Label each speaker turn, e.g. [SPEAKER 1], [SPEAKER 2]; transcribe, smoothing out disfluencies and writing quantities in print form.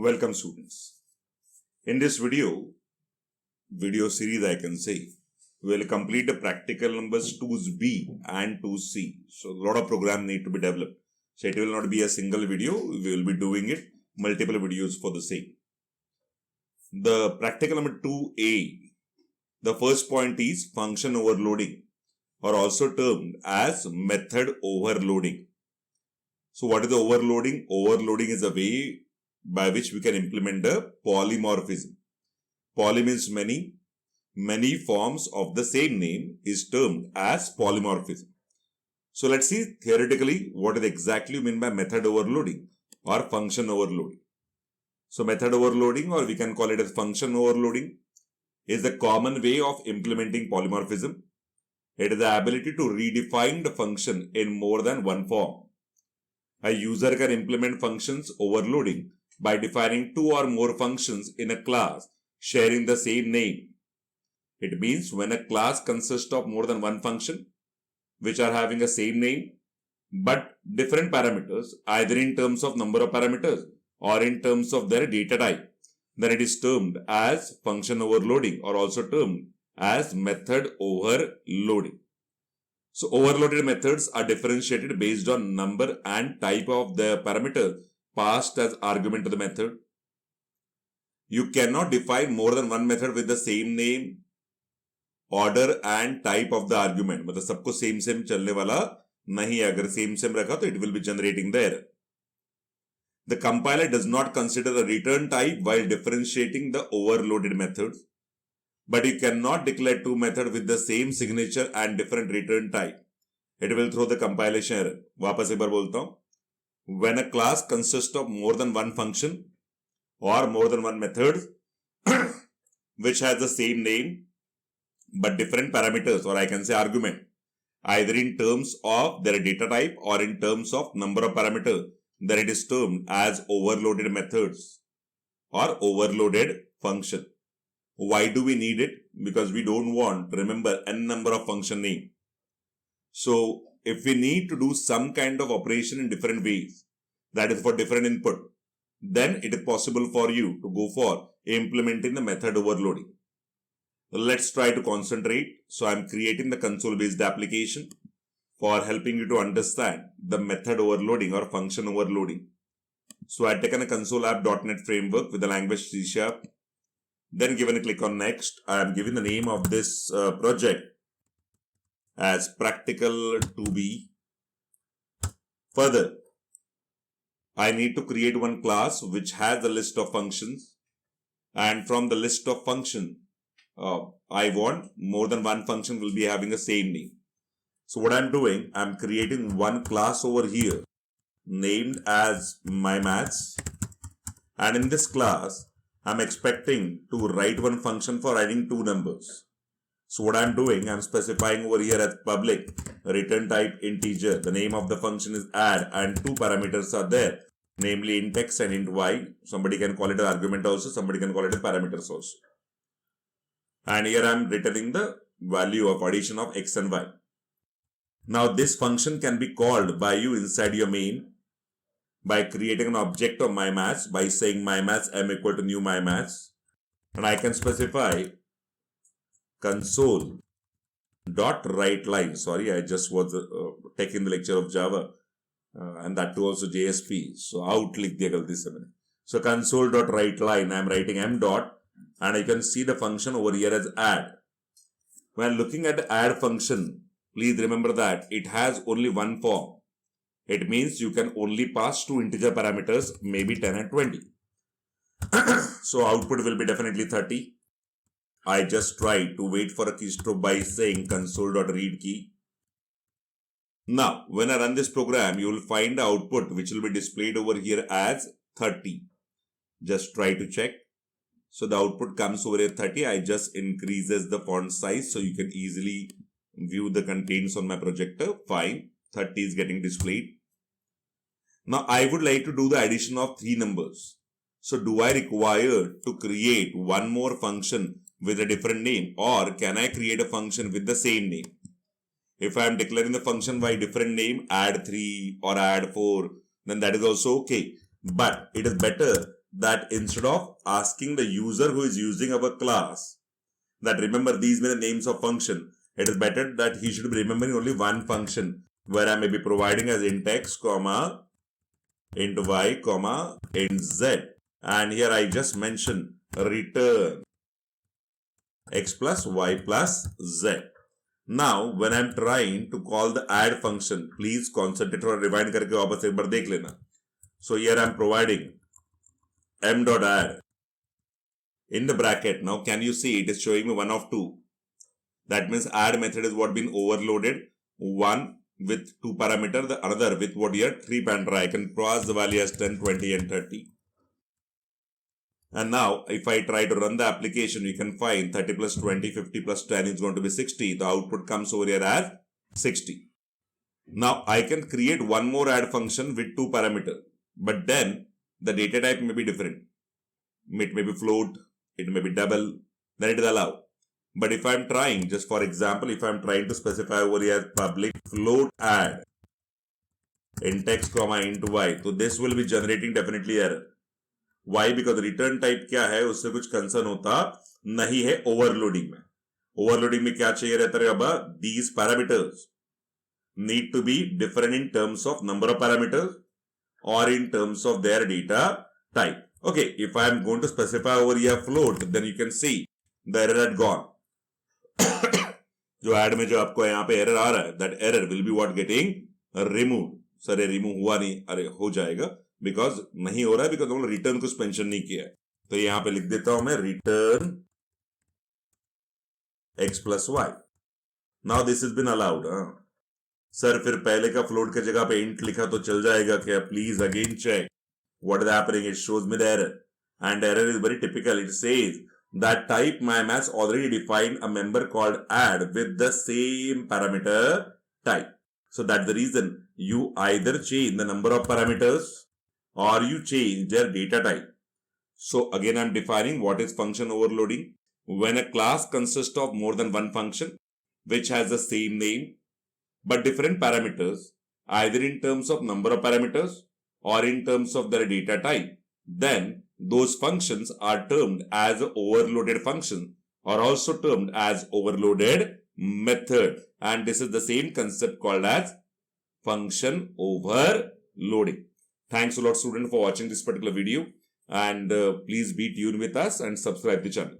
[SPEAKER 1] Welcome students. In this video series I can say, we will complete the practical numbers 2B and 2C. So a lot of program need to be developed. So it will not be a single video, we will be doing it multiple videos for the same. The practical number 2A, the first point is function overloading, or also termed as method overloading. So what is the overloading? Overloading is a way by which we can implement the polymorphism. Poly means many. Many forms of the same name is termed as polymorphism. So let's see theoretically what is exactly meant by method overloading or function overloading. So method overloading, or we can call it as function overloading, is a common way of implementing polymorphism. It is the ability to redefine the function in more than one form. A user can implement functions overloading by defining two or more functions in a class sharing the same name. It means when a class consists of more than one function which are having a same name but different parameters, either in terms of number of parameters or in terms of their data type, then it is termed as function overloading, or also termed as method overloading. So overloaded methods are differentiated based on number and type of the parameter passed as argument to the method. You cannot define more than one method with the same name, order and type of the argument. मतलब सबको same चलने वाला नहीं है. अगर same रखा तो it will be generating there. The compiler does not consider a return type while differentiating the overloaded methods. But you cannot declare two methods with the same signature and different return type. It will throw the compilation error. वापस एक बार बोलता हूँ. When a class consists of more than one function or more than one method which has the same name but different parameters, or I can say argument, either in terms of their data type or in terms of number of parameters, then it is termed as overloaded methods or overloaded function. Why do we need it? Because we don't want to remember n number of function name. So if we need to do some kind of operation in different ways, that is for different input, then it is possible for you to go for implementing the method overloading. Let's try to concentrate. So I'm creating the console-based application for helping you to understand the method overloading or function overloading. So I've taken a console app.NET framework with the language C#. Then given a click on next, I am giving the name of this project as practical 2B. Further, I need to create one class which has a list of functions, and from the list of functions, I want more than one function will be having the same name. So what I'm doing, I'm creating one class over here named as mymaths, and in this class, I'm expecting to write one function for adding two numbers. So what I'm doing, I'm specifying over here as public return type integer. The name of the function is add, and two parameters are there, namely int x and int y. Somebody can call it an argument also, somebody can call it a parameters also. And here I'm returning the value of addition of x and y. Now this function can be called by you inside your main by creating an object of mymaths by saying mymaths m equal to new mymaths. And I can specify console dot write line. Sorry, I just was taking the lecture of Java and that too also JSP. So out लिख दिया गलती से मैंने. So console dot write line, I am writing m dot, and you can see the function over here as add. When looking at the add function, please remember that it has only one form. It means you can only pass two integer parameters, maybe 10 and 20. So output will be definitely 30. I just try to wait for a keystroke by saying console.read key. Now, when I run this program, you will find the output which will be displayed over here as 30. Just try to check. So the output comes over here 30. I just increases the font size so you can easily view the contents on my projector. Fine. 30 is getting displayed. Now I would like to do the addition of three numbers. So do I require to create one more function with a different name, or can I create a function with the same name? If I am declaring the function by different name, add 3 or add 4, then that is also okay. But it is better that instead of asking the user who is using our class, that remember these were the names of function, it is better that he should be remembering only one function where I may be providing as int x, comma, int y, comma, int z. And here I just mentioned return x plus y plus z. Now, when I'm trying to call the add function, please concentrate और rewind करके वापस एक बार देख लेना. So here I'm providing m.add in the bracket. Now, can you see it is showing me one of two. That means add method is what been overloaded. One with two parameter, the other with what here 3 parameter. I can pass the value as 10, 20 and 30. And now, if I try to run the application, you can find 30 plus 20, 50 plus 10 is going to be 60. The output comes over here as 60. Now, I can create one more add function with two parameters. But then, the data type may be different. It may be float, it may be double, then it is allowed. But if I'm trying, just for example, if I'm trying to specify over here public float add int x, comma, int y, so this will be generating definitely error. Why? Because return type क्या है उससे कुछ concern होता नहीं है overloading में. Overloading में क्या चाहिए रहता है अब? These parameters need to be different in terms of number of parameters or in terms of their data type. Okay, if I am going to specify over here float, then you can see the error had gone. जो add में जो आपको यहाँ पे error आ रहा है, that error will be what getting removed. Sir ये remove हुआ नहीं, अरे हो जाएगा बिकॉज नहीं हो रहा है बिकॉज हम लोग रिटर्न कुछ मेंशन नहीं किया है. तो यहाँ पे लिख देता हूं मैं return x plus y. Now this is been allowed. Sir फिर पहले का फ्लोट के जगह पे इंट लिखा तो चल जाएगा क्या? Please again check what is happening. It shows me the error and error is very typical. It says that type mime has already defined a member called add with the same parameter type. So that's the reason you either change the number of parameters or you change their data type. So again I'm defining what is function overloading. When a class consists of more than one function which has the same name but different parameters, either in terms of number of parameters or in terms of their data type, then those functions are termed as overloaded function or also termed as overloaded method. And this is the same concept called as function overloading. Thanks a lot student for watching this particular video, and please be tuned with us and subscribe the channel.